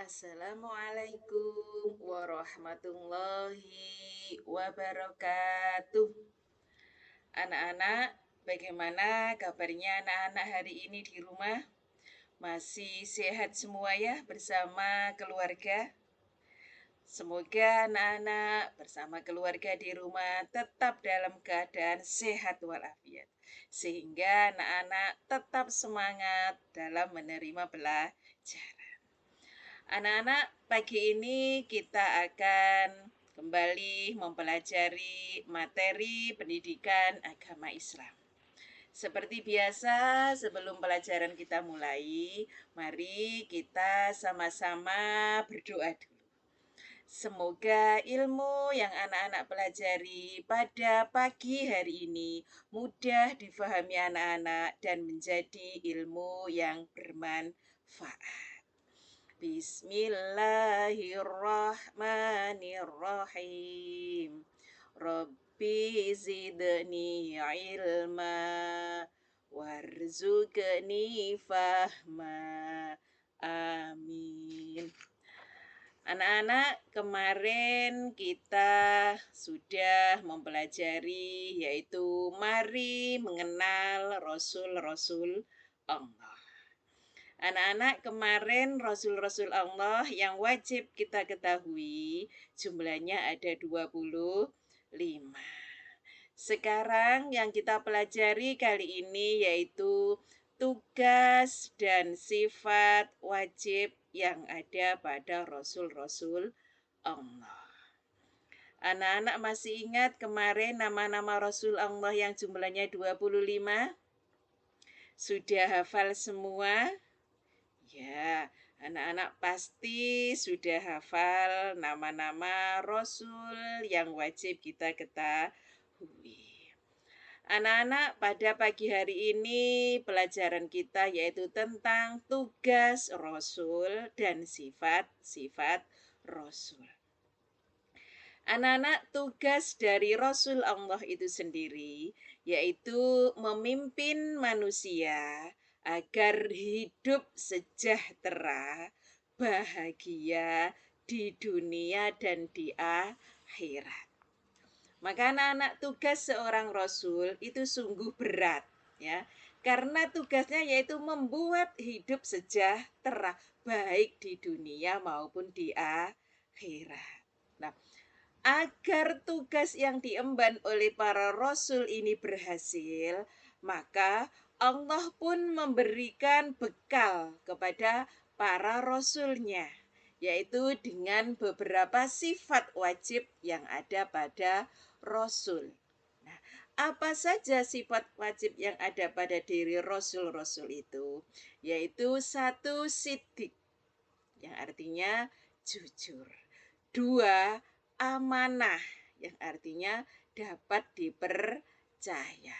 Assalamualaikum warahmatullahi wabarakatuh. Anak-anak, bagaimana kabarnya anak-anak hari ini di rumah? Masih sehat semua ya bersama keluarga? Semoga anak-anak bersama keluarga di rumah tetap dalam keadaan sehat walafiat. Sehingga anak-anak tetap semangat dalam menerima pelajaran. Anak-anak, pagi ini kita akan kembali mempelajari materi pendidikan agama Islam. Seperti biasa, sebelum pelajaran kita mulai, mari kita sama-sama berdoa dulu. Semoga ilmu yang anak-anak pelajari pada pagi hari ini mudah difahami anak-anak dan menjadi ilmu yang bermanfaat. Bismillahirrahmanirrahim. Rabbi zidni ilma warzuqni fahma. Amin. Anak-anak, kemarin kita sudah mempelajari yaitu mari mengenal rasul-rasul Allah. Anak-anak, kemarin rasul-rasul Allah yang wajib kita ketahui jumlahnya ada 25. Sekarang yang kita pelajari kali ini yaitu tugas dan sifat wajib yang ada pada rasul-rasul Allah. Anak-anak masih ingat kemarin nama-nama rasul Allah yang jumlahnya 25? Sudah hafal semua? Ya, anak-anak pasti sudah hafal nama-nama rasul yang wajib kita ketahui. Anak-anak, pada pagi hari ini pelajaran kita yaitu tentang tugas rasul dan sifat-sifat rasul. Anak-anak, tugas dari Rasul Allah itu sendiri yaitu memimpin manusia agar hidup sejahtera, bahagia di dunia dan di akhirat. Maka anak-anak, tugas seorang rasul itu sungguh berat ya. Karena tugasnya yaitu membuat hidup sejahtera baik di dunia maupun di akhirat. Nah, agar tugas yang diemban oleh para rasul ini berhasil, maka Allah pun memberikan bekal kepada para rasulnya, yaitu dengan beberapa sifat wajib yang ada pada rasul. Nah, apa saja sifat wajib yang ada pada diri rasul-rasul itu? Yaitu satu, siddiq, yang artinya jujur. Dua, amanah, yang artinya dapat dipercaya.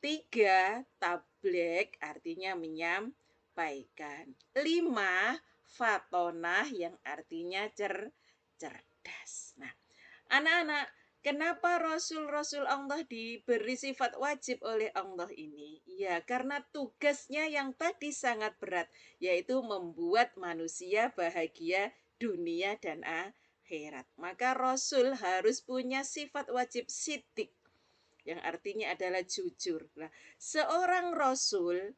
Tiga, tabligh, artinya menyampaikan. Lima, fatonah, yang artinya cerdas. Nah, anak-anak, kenapa rasul-rasul Allah diberi sifat wajib oleh Allah ini? Ya, karena tugasnya yang tadi sangat berat, yaitu membuat manusia bahagia dunia dan akhirat. Maka rasul harus punya sifat wajib siddiq, yang artinya adalah jujur. Nah, seorang rasul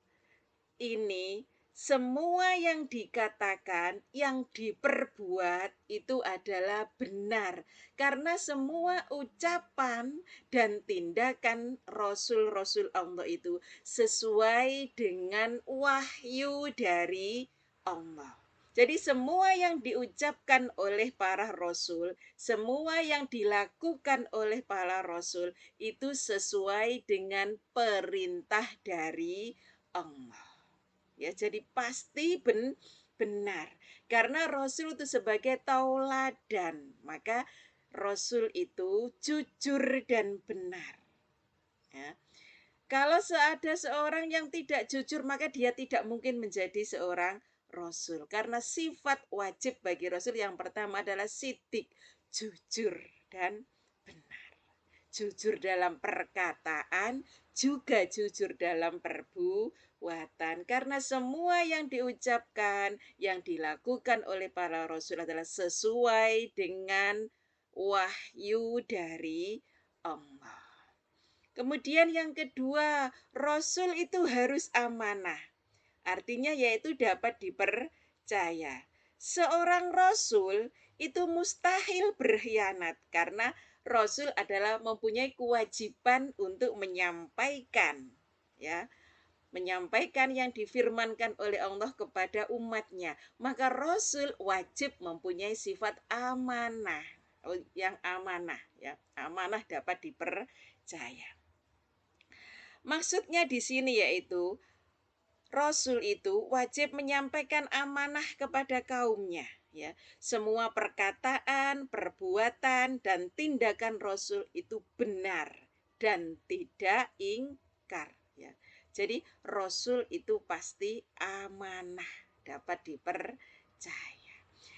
ini semua yang dikatakan, yang diperbuat itu adalah benar. Karena semua ucapan dan tindakan rasul-rasul Allah itu sesuai dengan wahyu dari Allah. Jadi semua yang diucapkan oleh para rasul, semua yang dilakukan oleh para rasul itu sesuai dengan perintah dari Allah. Ya, jadi pasti benar. Karena Rasul itu sebagai tauladan, maka Rasul itu jujur dan benar. Ya. Kalau ada seorang yang tidak jujur, maka dia tidak mungkin menjadi seorang Rasul. Karena sifat wajib bagi Rasul yang pertama adalah siddiq, jujur dan benar. Jujur dalam perkataan, juga jujur dalam perbuatan. nubuatan. Karena semua yang diucapkan, yang dilakukan oleh para rasul adalah sesuai dengan wahyu dari Allah. Kemudian yang kedua, rasul itu harus amanah. Artinya yaitu dapat dipercaya. Seorang rasul itu mustahil berkhianat karena rasul adalah mempunyai kewajiban untuk menyampaikan, ya, menyampaikan yang difirmankan oleh Allah kepada umatnya. Maka rasul wajib mempunyai sifat amanah, yang amanah, ya, amanah dapat dipercaya. Maksudnya di sini yaitu rasul itu wajib menyampaikan amanah kepada kaumnya, ya. Semua perkataan, perbuatan dan tindakan rasul itu benar dan tidak ingkar, ya. Jadi rasul itu pasti amanah, dapat dipercaya.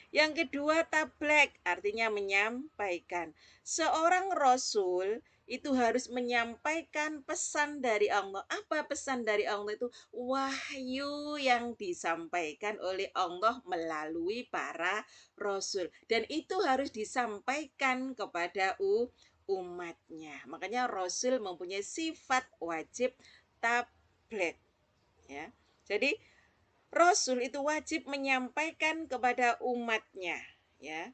Yang kedua, tabligh artinya menyampaikan. Seorang rasul itu harus menyampaikan pesan dari Allah. Apa pesan dari Allah itu? Wahyu yang disampaikan oleh Allah melalui para rasul. Dan itu harus disampaikan kepada umatnya. Makanya rasul mempunyai sifat wajib tabligh, ya. Jadi rasul itu wajib menyampaikan kepada umatnya, ya.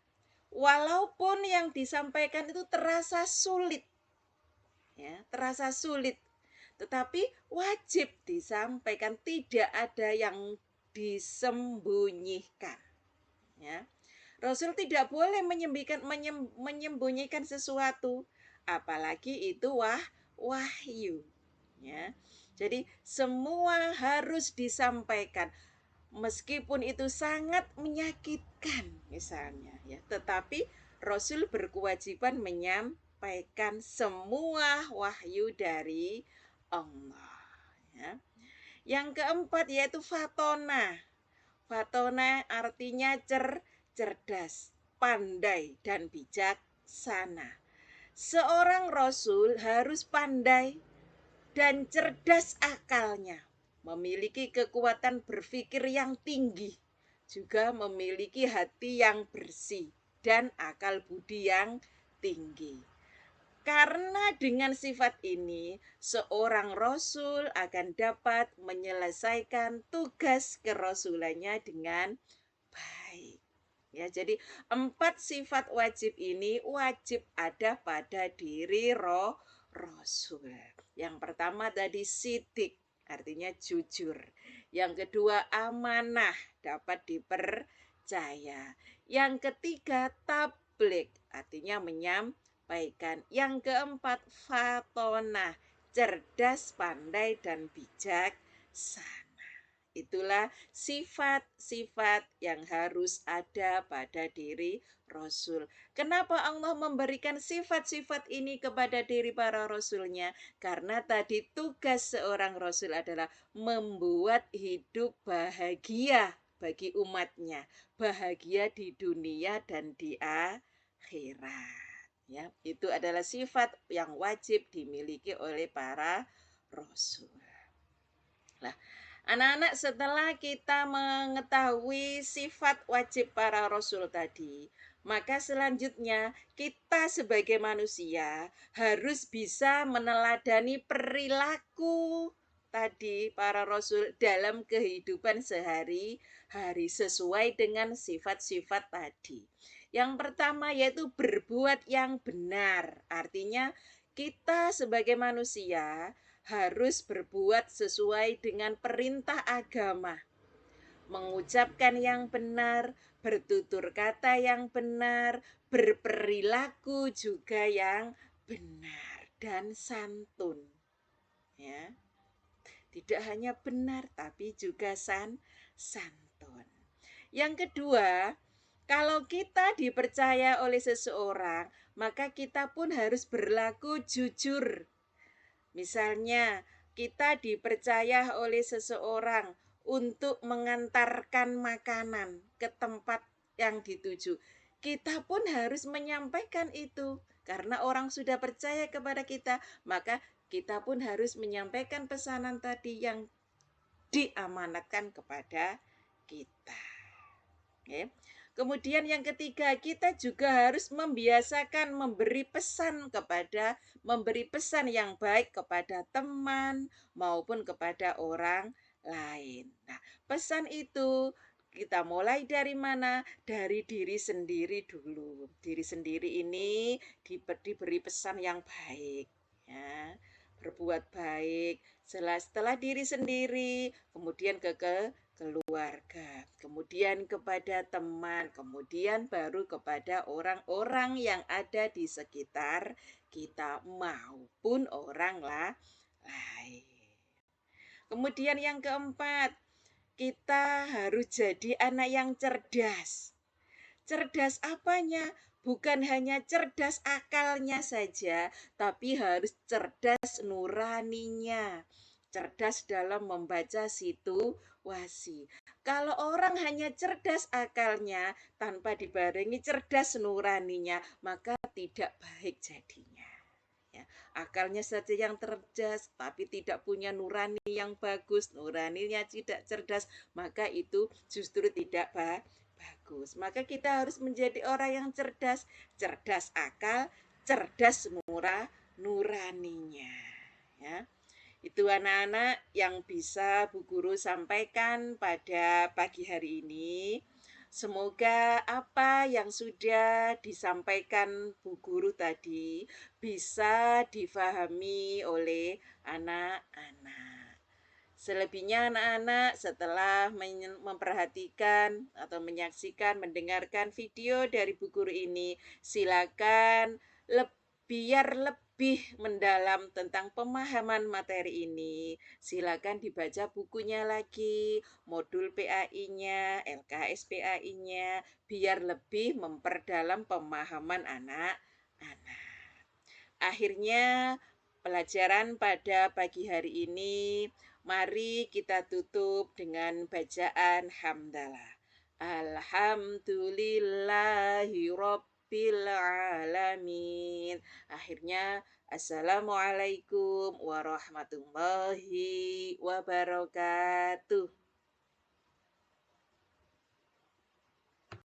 Walaupun yang disampaikan itu terasa sulit, ya, terasa sulit, tetapi wajib disampaikan, tidak ada yang disembunyikan, ya. Rasul tidak boleh menyembunyikan sesuatu, apalagi itu wahyu, ya. Jadi semua harus disampaikan meskipun itu sangat menyakitkan misalnya, ya, tetapi Rasul berkewajiban menyampaikan semua wahyu dari Allah, ya. Yang keempat yaitu fatona. Fatona artinya cerdas, pandai dan bijaksana. Seorang rasul harus pandai dan cerdas akalnya, memiliki kekuatan berpikir yang tinggi, juga memiliki hati yang bersih dan akal budi yang tinggi. Karena dengan sifat ini, seorang rasul akan dapat menyelesaikan tugas kerasulannya dengan baik. Ya, jadi 4 sifat wajib ini wajib ada pada diri rasul. Yang pertama tadi sidik, artinya jujur. Yang kedua amanah, dapat dipercaya. Yang ketiga tabligh, artinya menyampaikan. Yang keempat fatona, cerdas, pandai dan bijaksana. Itulah sifat-sifat yang harus ada pada diri Rasul. Kenapa Allah memberikan sifat-sifat ini kepada diri para Rasulnya? Karena tadi tugas seorang Rasul adalah membuat hidup bahagia bagi umatnya. Bahagia di dunia dan di akhirat. Ya, itu adalah sifat yang wajib dimiliki oleh para Rasul. Nah, anak-anak, setelah kita mengetahui sifat wajib para rasul tadi, maka selanjutnya kita sebagai manusia harus bisa meneladani perilaku tadi para rasul dalam kehidupan sehari-hari sesuai dengan sifat-sifat tadi. Yang pertama yaitu berbuat yang benar. Artinya kita sebagai manusia harus berbuat sesuai dengan perintah agama, mengucapkan yang benar, bertutur kata yang benar, berperilaku juga yang benar dan santun, ya. Tidak hanya benar tapi juga santun. Yang kedua, kalau kita dipercaya oleh seseorang, maka kita pun harus berlaku jujur. Misalnya, kita dipercaya oleh seseorang untuk mengantarkan makanan ke tempat yang dituju. Kita pun harus menyampaikan itu. Karena orang sudah percaya kepada kita, maka kita pun harus menyampaikan pesanan tadi yang diamanatkan kepada kita. Oke. Kemudian yang ketiga, kita juga harus membiasakan memberi pesan yang baik kepada teman maupun kepada orang lain. Nah, pesan itu kita mulai dari mana? Dari diri sendiri dulu. Diri sendiri ini diberi pesan yang baik, ya. Berbuat baik. Setelah diri sendiri, kemudian ke keluarga, kemudian kepada teman, kemudian baru kepada orang-orang yang ada di sekitar kita maupun orang lain. Kemudian yang keempat, kita harus jadi anak yang cerdas. Cerdas apanya? Bukan hanya cerdas akalnya saja, tapi harus cerdas nuraninya. Cerdas dalam membaca situasi. Kalau orang hanya cerdas akalnya tanpa dibarengi cerdas nuraninya, maka tidak baik jadinya. Ya, akalnya saja yang cerdas, tapi tidak punya nurani yang bagus, nuraninya tidak cerdas, maka itu justru tidak bagus. Maka kita harus menjadi orang yang cerdas, cerdas akal, cerdas nuraninya. Ya. Itu anak-anak yang bisa Bu Guru sampaikan pada pagi hari ini. Semoga apa yang sudah disampaikan Bu Guru tadi bisa difahami oleh anak-anak. Selebihnya anak-anak setelah memperhatikan atau menyaksikan, mendengarkan video dari Bu Guru ini, silakan biar lebih mendalam tentang pemahaman materi ini. Silakan dibaca bukunya lagi, modul PAI-nya, LKS PAI-nya, biar lebih memperdalam pemahaman anak-anak. Akhirnya pelajaran pada pagi hari ini, mari kita tutup dengan bacaan hamdalah. Alhamdulillahi Rabbil Alamin. Akhirnya, Assalamualaikum warahmatullahi wabarakatuh.